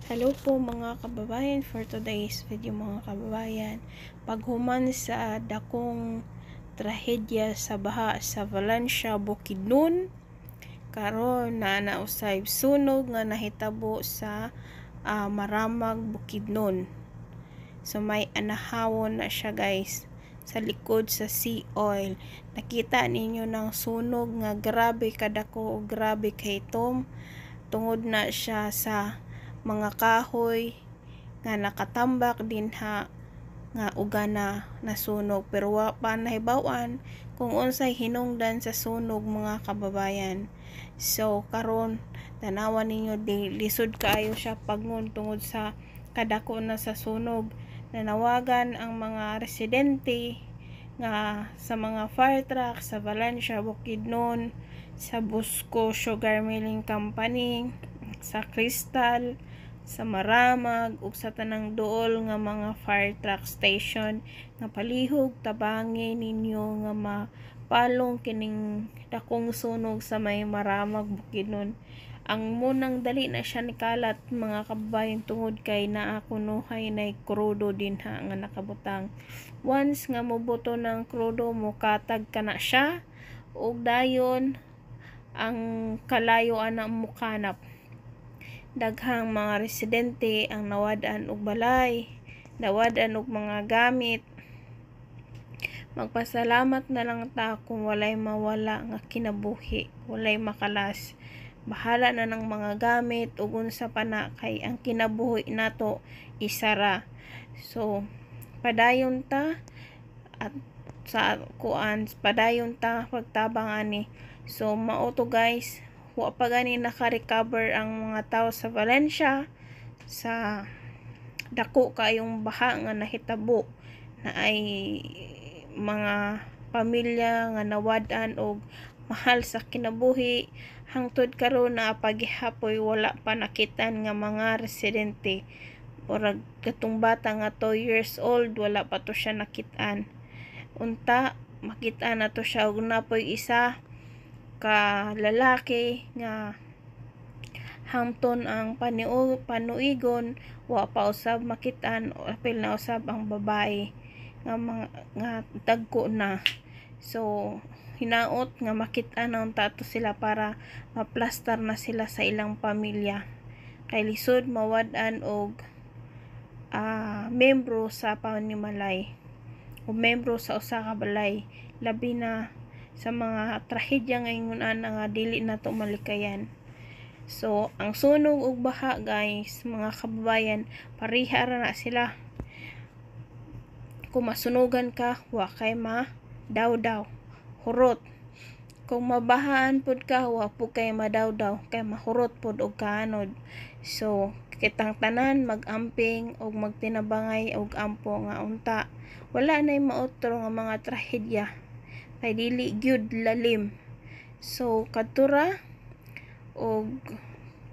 Hello po mga kababayan, for today's video mga kababayan, paghuman sa dakong trahedya sa baha sa Valencia, Bukidnon, karon na nausay sunog nga nahitabo sa Maramag, Bukidnon. So may anahawon na siya guys sa likod sa sea oil. Nakita ninyo ng sunog nga grabe kadako, grabe kaitom, tungod na siya sa mga kahoy nga nakatambak din ha nga uga na nasunog, pero wa pa nahibawan kung unsay hinungdan sa sunog mga kababayan. So karon tanawan ninyo, lisod kaayo siya pagngon tungod sa kadako na sa sunog. Nanawagan ang mga residente nga sa mga fire truck sa Valencia, Bukidnon, sa Busco Sugar Milling Company, sa Crystal, sa Maramag ug sa tanang duol nga mga fire truck station nga palihog tabangi ninyo nga mapalong kining dakong sunog sa may Maramag, Bukidnon. Ang munang dali na siya nikalat mga kababayan tungod kay naa kunuhay na krudo din ha nga nakabutang. Once nga mobuto ng krudo, mukatag ka na siya ug dayon ang kalayo ana mukanap. Daghang mga residente ang nawad-an og balay, nawad-an og mga gamit. Magpasalamat na lang ta kung walay mawala nga kinabuhi, walay makalas. Bahala na ng mga gamit ug unsa pa na kay ang kinabuhi nato isara. So padayon ta at sa kuan, padayon ta pagtabang ani. So mao to guys, wa pa gani naka-recover ang mga tao sa Valencia sa dako kayong baha nga nahitabo, na ay mga pamilya nga nawad-an og mahal sa kinabuhi. Hangtod karon na paghihapoy wala pa nakitan nga mga residente. Murag katong bata nga 2 years old wala pa to siya nakitaan. Unta makita na to siya og napoy isa ka lalaki nga hamton ang panuigon wa pa usab makitaan, apil na usab ang babae nga dagko na. So hinaot nga makita na unta to sila para maplastar na sila sa ilang pamilya, kay lisod mawad-an og membro sa panimalay o membro sa usa ka balay, labi na sa mga trahedya ngayon nga dili na to malikayan. So ang sunog ug baha guys mga kababayan, pareha ra na sila. Kung masunugan ka, wa kay madawdaw, hurot. Kung mabahaan pod ka, wa po kay madawdaw, kay mahurot pod og kaanod. So kitang tanan magamping og magtinabangay og ampo nga unta wala nay maotro nga mga trahedya, kay dili gyud lalim. So kadtura og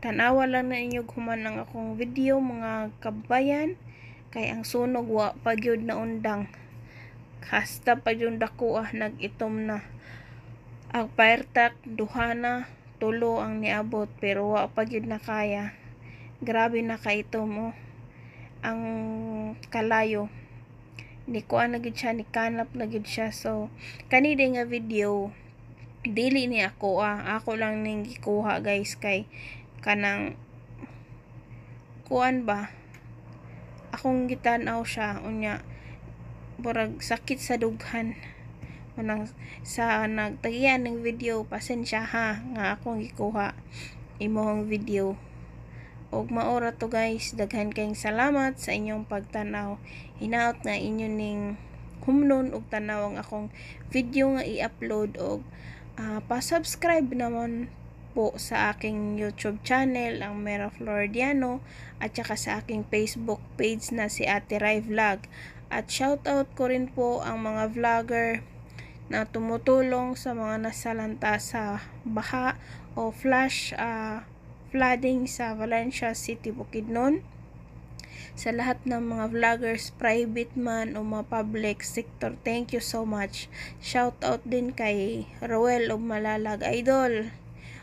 tanawa lang na inyo human ang akong video mga kabayan, kay ang sunog wa pa gyud na undang, hasta pa yung dako nag-itom na. Ang fire truck duha na, 3 ang niabot, pero wa pa gyud na kaya. Grabe na kaitom ang kalayo. Ni kuan na gyud siya, ni kanap na gyud siya. So kani din nga video dili ni ako ako lang ning gikuha guys, kay kanang kuan ba, akong gitan-aw siya unya murag sakit sa dughan. Manang sa nagtagiyan ng video, pasensya ha nga akong gikuha imong video. Og maora to guys, daghan kayong salamat sa inyong pagtanaw. Hinaot nga inyo ning humnon og tanaw ang akong video nga i-upload, og pa-subscribe naman po sa aking YouTube channel, ang Mera Floridiano, at saka sa aking Facebook page na si Ate Rai Vlog. At shoutout ko rin po ang mga vlogger na tumutulong sa mga nasalanta sa baha o flooding sa Valencia City, Bukidnon. Sa lahat ng mga vloggers, private man o mga public sector, thank you so much. Shoutout din kay Roel og Malalag, idol.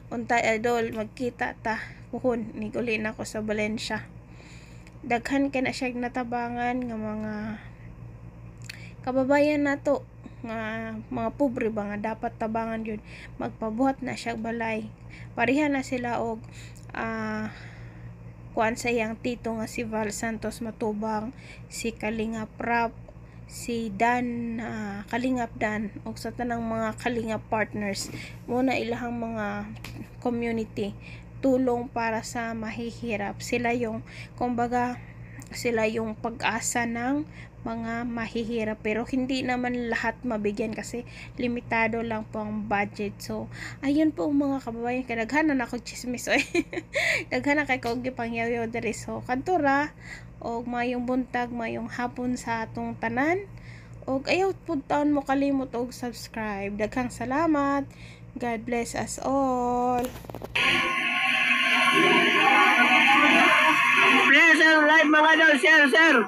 Untay idol, magkita ta. Puhon, niguli na ako sa Valencia. daghan ka na siya natabangan nga mga kababayan nato nga mga pobre ba nga dapat tabangan yun, magpabuhat na siya balay. Pareha na sila og kuan sa iyang tito nga si Val Santos Matubang, si Kalingap Rap, si Dan Kalingap Dan, og sa tanang mga Kalingap partners muna ilahang mga community tulong para sa mahihirap. Sila yung kumbaga sila yung pag-asa ng mga mahihirap, pero hindi naman lahat mabigyan kasi limitado lang po ang budget. So ayun po mga kababayan, kadaghan na ako chismis oy. Daghan na kay kog gipangyaw diri. So kadtura og mayong buntag, mayong hapon sa atong tanan, og ayaw pud taon mo kalimot og subscribe. Daghang salamat. God bless us all. Please, like mga daw, share, sir.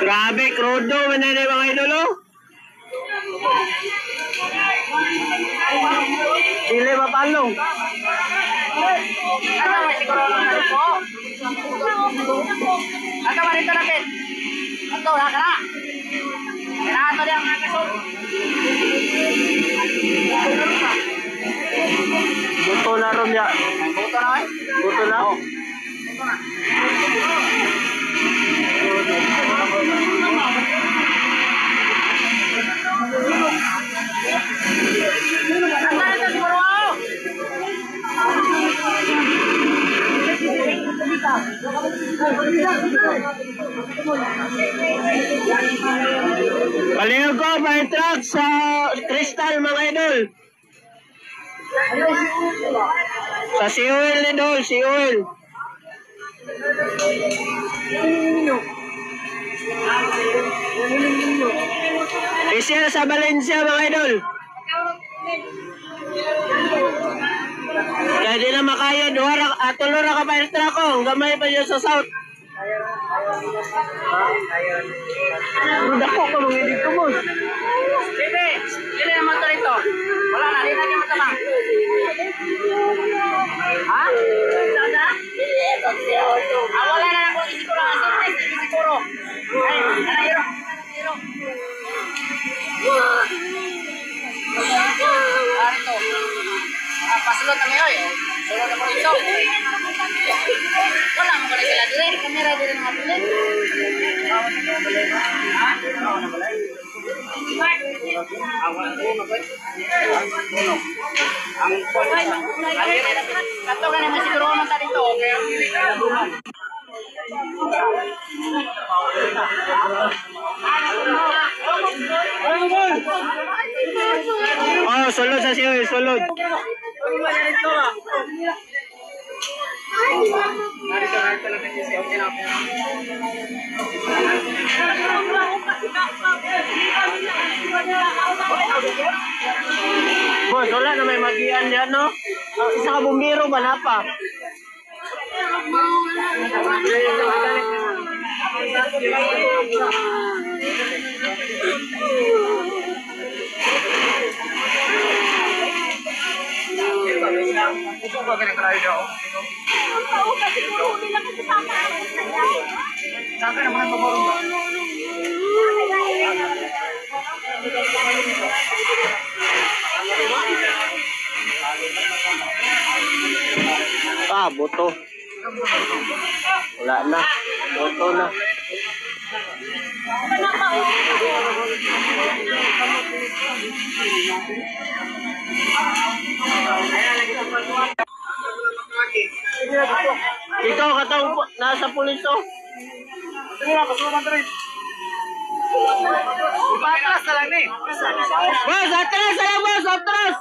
Grabe, krudo, mananay mga idolo. Sili mapalong. Ito marito natin. Ito, wala ka na. Kailangan ito niyang nakasot. Buto na ron ya. Buto na eh. Buto na. Buto na. Ito siguro ako. Palingog ko, fire truck sa Crystal mga idol. Sa si Oil ni Dol, si Oil. Isya sa Valencia mga idol. Kaya di na makaya, tulora ka fire truck ko, gamay pa yun sa south. Dako ka mga dito mo. Sige, hindi naman ito rito. Wala na, hindi natin matabang. Ha? Sana? Wala na ako, isiguro ang surprise, isiguro. Ay, hero. Ito. Pasulot na ngayon eh. Sulot na po rito. Wala mo pala sila dili. Kamera dili mga dili. Ha? Kato ka naman siguro naman sa dito. Oh, sulod sa siyo, sulod. Boss, wala na may magian yan, no? Isa ka bumbiro ba na pa? Ah, buto. Wala na. Buto na. Ito, katong nasa pulis to. Patras na lang ni. Boss, atras! Ayan, boss! Atras!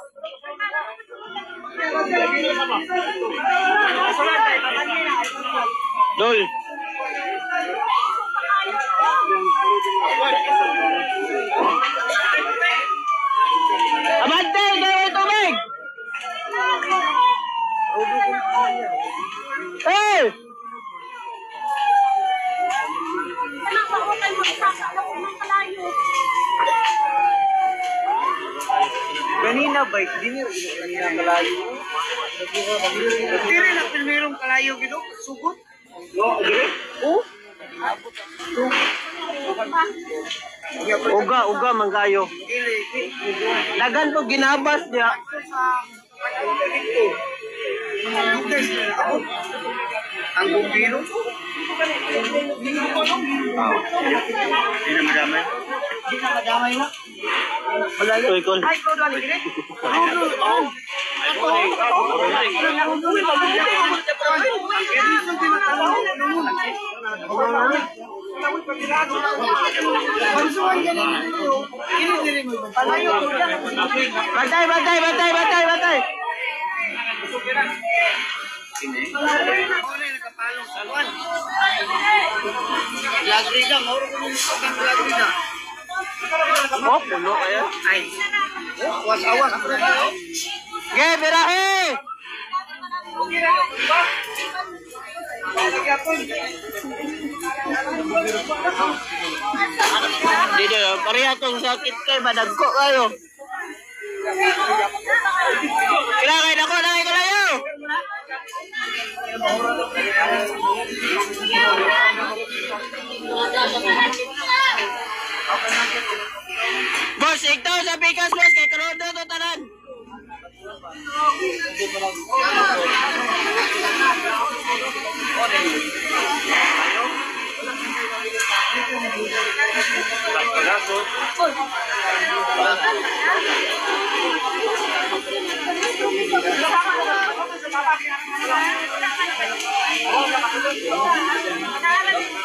Dol. Abante! Gawin tubig! na bike din kanina kalayo. Dili na pirmirong kalayo gino, sugot. No, dire? Oh. Uga manggayo. Dagan po ginabas niya. Ang bumbiro. Hindi na madamay. Hindi na madamay na. Wala yun. Ay, ikaw dali. Batay. Lagrida, mauro ko yung pagkang lagrida. Oh, puno kaya? Ay. Awas. Ge, birahe! Dito, pareha tong sakit kay badagko kayo. Kailangan ako na ikalayo! Boss, ikaw sa bigas, boss, kay Karodo to tanan.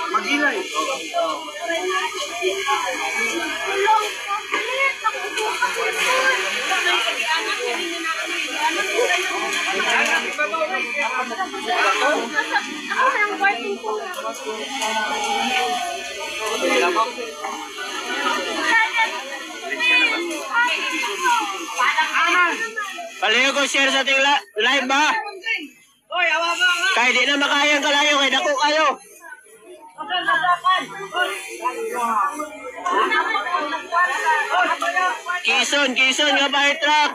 Magilay. Palayo ko share sa ating live ba? Kaya di na makayang kalayo, kaya dako kayo. Kison nga ba truck?